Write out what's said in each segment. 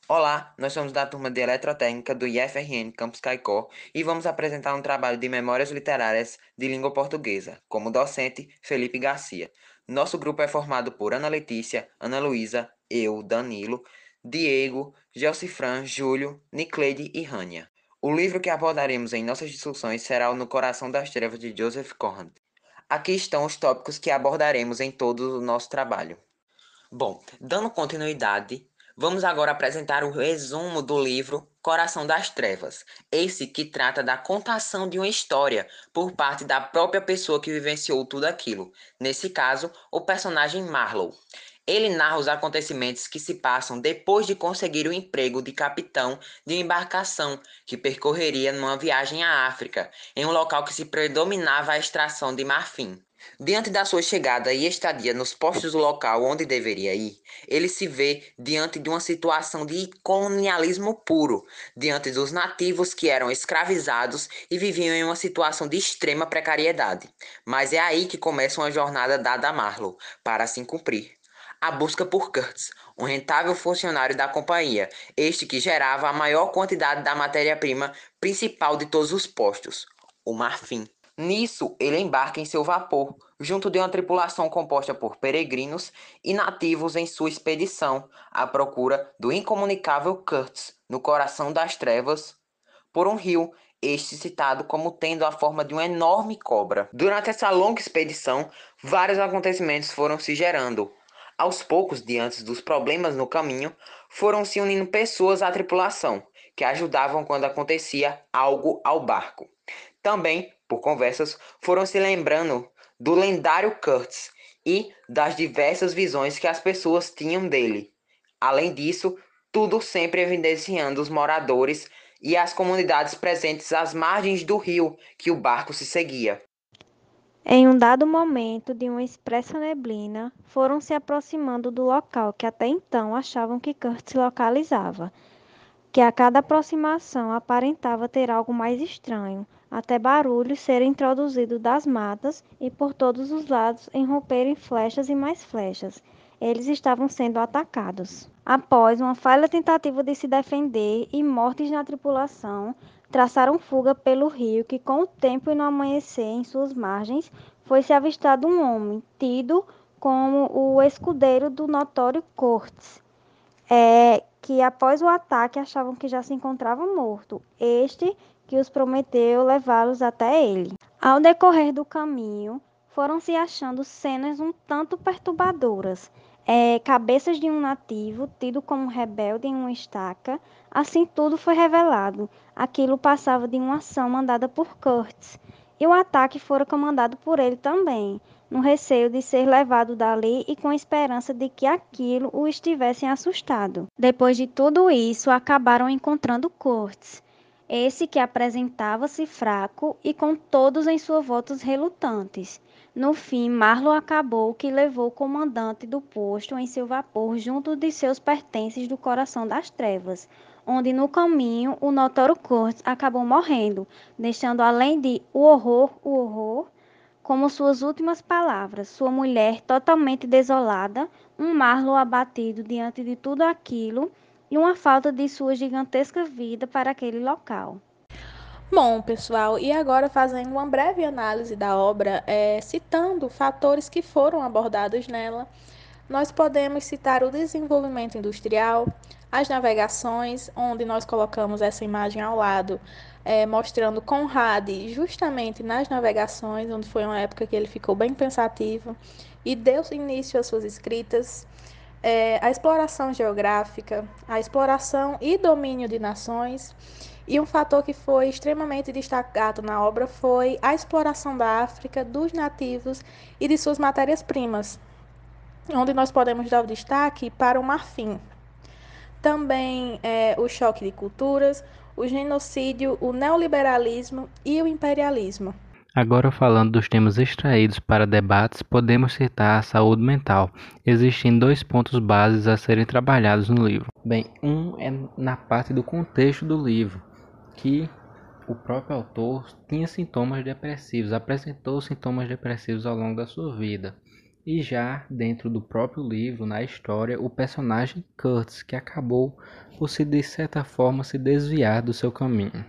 Olá, nós somos da turma de Eletrotécnica do IFRN Campus Caicó e vamos apresentar um trabalho de memórias literárias de língua portuguesa, como docente Felipe Garcia. Nosso grupo é formado por Ana Letícia, Ana Luísa, eu, Danilo, Diego, Gelcifran, Júlio, Nicleide e Rânia. O livro que abordaremos em nossas discussões será o No Coração das Trevas de Joseph Conrad. Aqui estão os tópicos que abordaremos em todo o nosso trabalho. Bom, dando continuidade, vamos agora apresentar o resumo do livro Coração das Trevas, esse que trata da contação de uma história por parte da própria pessoa que vivenciou tudo aquilo, nesse caso, o personagem Marlowe. Ele narra os acontecimentos que se passam depois de conseguir o emprego de capitão de uma embarcação que percorreria numa viagem à África, em um local que se predominava a extração de marfim. Diante da sua chegada e estadia nos postos do local onde deveria ir, ele se vê diante de uma situação de colonialismo puro, diante dos nativos que eram escravizados e viviam em uma situação de extrema precariedade. Mas é aí que começa uma jornada dada a Marlowe, para assim cumprir. A busca por Kurtz, um rentável funcionário da companhia, este que gerava a maior quantidade da matéria-prima principal de todos os postos, o marfim. Nisso, ele embarca em seu vapor, junto de uma tripulação composta por peregrinos e nativos em sua expedição, à procura do incomunicável Kurtz, no coração das trevas, por um rio, este citado como tendo a forma de uma enorme cobra. Durante essa longa expedição, vários acontecimentos foram se gerando. Aos poucos, diante dos problemas no caminho, foram se unindo pessoas à tripulação, que ajudavam quando acontecia algo ao barco. Também, por conversas, foram se lembrando do lendário Kurtz e das diversas visões que as pessoas tinham dele. Além disso, tudo sempre evidenciando os moradores e as comunidades presentes às margens do rio que o barco se seguia. Em um dado momento de uma espessa neblina, foram se aproximando do local que até então achavam que Kurt se localizava, que a cada aproximação aparentava ter algo mais estranho, até barulhos serem introduzidos das matas e por todos os lados irromperem flechas e mais flechas. Eles estavam sendo atacados. Após uma falha tentativa de se defender e mortes na tripulação, traçaram fuga pelo rio que, com o tempo e no amanhecer em suas margens, foi-se avistado um homem, tido como o escudeiro do notório Cortes, que após o ataque achavam que já se encontrava morto. Este que os prometeu levá-los até ele. Ao decorrer do caminho, foram se achando cenas um tanto perturbadoras. Cabeças de um nativo, tido como rebelde em uma estaca, assim tudo foi revelado. Aquilo passava de uma ação mandada por Kurtz, e o ataque fora comandado por ele também, no receio de ser levado dali e com a esperança de que aquilo o estivessem assustado. Depois de tudo isso, acabaram encontrando Kurtz, esse que apresentava-se fraco e com todos em sua volta relutantes. No fim, Marlow acabou que levou o comandante do posto em seu vapor junto de seus pertences do coração das trevas, onde no caminho o notório Kurtz acabou morrendo, deixando além de o horror, como suas últimas palavras, sua mulher totalmente desolada, um Marlow abatido diante de tudo aquilo e uma falta de sua gigantesca vida para aquele local. Bom, pessoal, e agora fazendo uma breve análise da obra, citando fatores que foram abordados nela, nós podemos citar o desenvolvimento industrial, as navegações, onde nós colocamos essa imagem ao lado, mostrando Conrad justamente nas navegações, onde foi uma época que ele ficou bem pensativo e deu início às suas escritas. A exploração geográfica, a exploração e domínio de nações. E um fator que foi extremamente destacado na obra foi a exploração da África, dos nativos e de suas matérias-primas, onde nós podemos dar o destaque para o marfim. Também o choque de culturas, o genocídio, o neoliberalismo e o imperialismo. Agora, falando dos temas extraídos para debates, podemos citar a saúde mental, existindo dois pontos básicos a serem trabalhados no livro. Bem, um é na parte do contexto do livro, que o próprio autor tinha sintomas depressivos, apresentou sintomas depressivos ao longo da sua vida. E já dentro do próprio livro, na história, o personagem Curtis, que acabou por se de certa forma se desviar do seu caminho,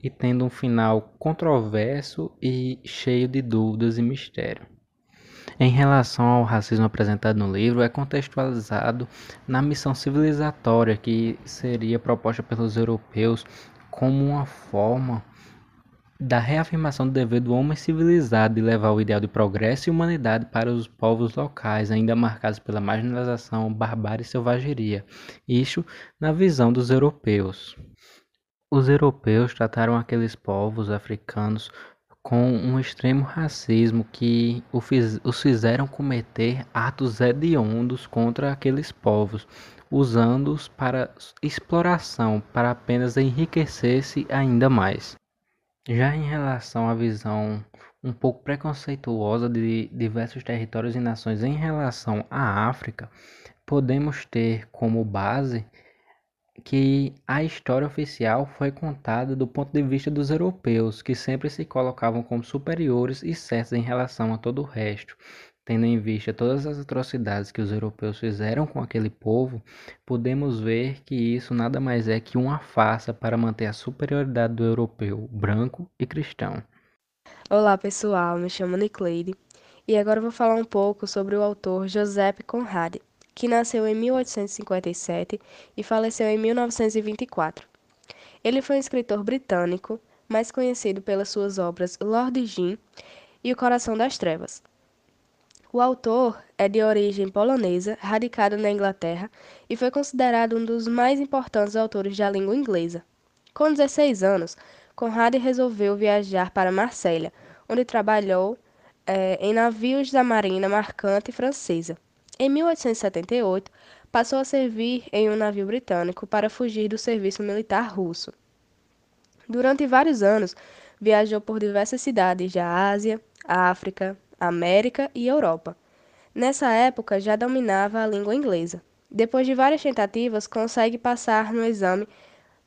e tendo um final controverso e cheio de dúvidas e mistério. Em relação ao racismo apresentado no livro, é contextualizado na missão civilizatória que seria proposta pelos europeus como uma forma da reafirmação do dever do homem civilizado de levar o ideal de progresso e humanidade para os povos locais, ainda marcados pela marginalização, barbárie e selvageria. Isso na visão dos europeus. Os europeus trataram aqueles povos africanos com um extremo racismo que os fizeram cometer atos hediondos contra aqueles povos, usando-os para exploração, para apenas enriquecer-se ainda mais. Já em relação à visão um pouco preconceituosa de diversos territórios e nações em relação à África, podemos ter como base que a história oficial foi contada do ponto de vista dos europeus, que sempre se colocavam como superiores e certos em relação a todo o resto. Tendo em vista todas as atrocidades que os europeus fizeram com aquele povo, podemos ver que isso nada mais é que uma farsa para manter a superioridade do europeu branco e cristão. Olá pessoal, me chamo Nicleide e agora eu vou falar um pouco sobre o autor Joseph Conrad, que nasceu em 1857 e faleceu em 1924. Ele foi um escritor britânico, mais conhecido pelas suas obras Lord Jim e O Coração das Trevas. O autor é de origem polonesa, radicado na Inglaterra, e foi considerado um dos mais importantes autores da língua inglesa. Com 16 anos, Conrad resolveu viajar para Marselha, onde trabalhou em navios da Marinha Mercante Francesa. Em 1878, passou a servir em um navio britânico para fugir do serviço militar russo. Durante vários anos, viajou por diversas cidades da Ásia, África, América e Europa. Nessa época, já dominava a língua inglesa. Depois de várias tentativas, consegue passar no exame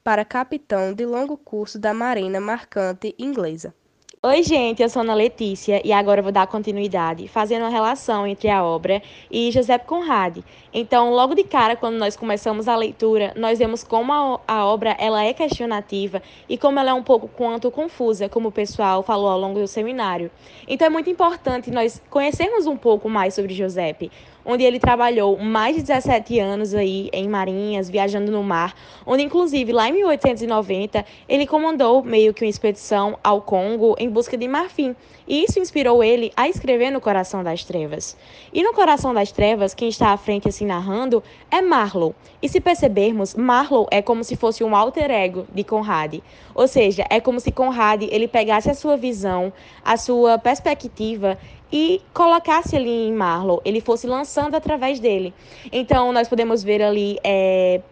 para capitão de longo curso da Marinha Mercante Inglesa. Oi, gente, eu sou Ana Letícia e agora eu vou dar continuidade, fazendo a relação entre a obra e Joseph Conrad. Então, logo de cara, quando nós começamos a leitura, nós vemos como a obra ela é questionativa e como ela é um pouco quanto confusa, como o pessoal falou ao longo do seminário. Então, é muito importante nós conhecermos um pouco mais sobre Joseph, onde ele trabalhou mais de 17 anos aí em marinhas, viajando no mar, onde inclusive lá em 1890 ele comandou meio que uma expedição ao Congo em busca de marfim. E isso inspirou ele a escrever no Coração das Trevas. E no Coração das Trevas, quem está à frente assim narrando é Marlowe. E se percebermos, Marlowe é como se fosse um alter ego de Conrad. Ou seja, é como se Conrad ele pegasse a sua visão, a sua perspectiva e colocasse ali em Marlowe, ele fosse lançando através dele. Então, nós podemos ver ali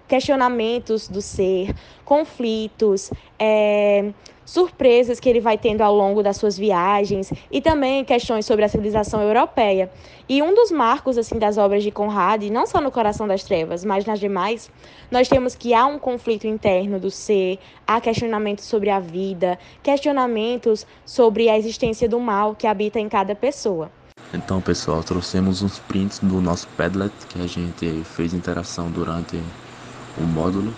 questionamentos do ser, conflitos, surpresas que ele vai tendo ao longo das suas viagens e também questões sobre a civilização europeia. E um dos marcos assim das obras de Conrad, não só no Coração das Trevas, mas nas demais, nós temos que há um conflito interno do ser, há questionamentos sobre a vida, questionamentos sobre a existência do mal que habita em cada pessoa. Então, pessoal, trouxemos uns prints do nosso Padlet que a gente fez interação durante o módulo.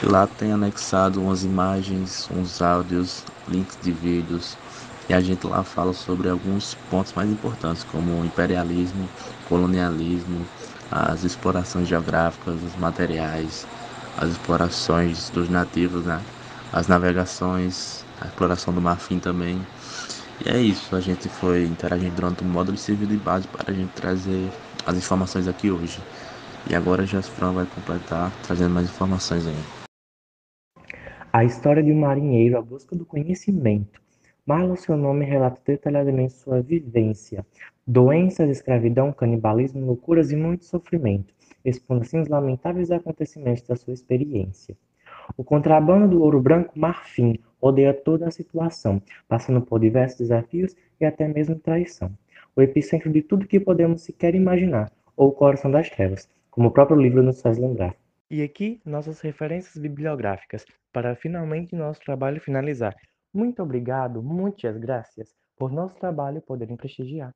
E lá tem anexado umas imagens, uns áudios, links de vídeos. E a gente lá fala sobre alguns pontos mais importantes, como o imperialismo, colonialismo, as explorações geográficas, os materiais, as explorações dos nativos, né? As navegações, a exploração do marfim também. E é isso, a gente foi interagindo durante o módulo e serviu de base para a gente trazer as informações aqui hoje. E agora a Jasfran vai completar, trazendo mais informações aí. A história de um marinheiro à busca do conhecimento. Marlowe, seu nome, relata detalhadamente sua vivência. Doenças, escravidão, canibalismo, loucuras e muito sofrimento, expondo assim os lamentáveis acontecimentos da sua experiência. O contrabando do ouro branco marfim rodeia toda a situação, passando por diversos desafios e até mesmo traição. O epicentro de tudo que podemos sequer imaginar, ou o coração das trevas, como o próprio livro nos faz lembrar. E aqui, nossas referências bibliográficas, para finalmente nosso trabalho finalizar. Muito obrigado, muitas graças, por nosso trabalho poderem prestigiar.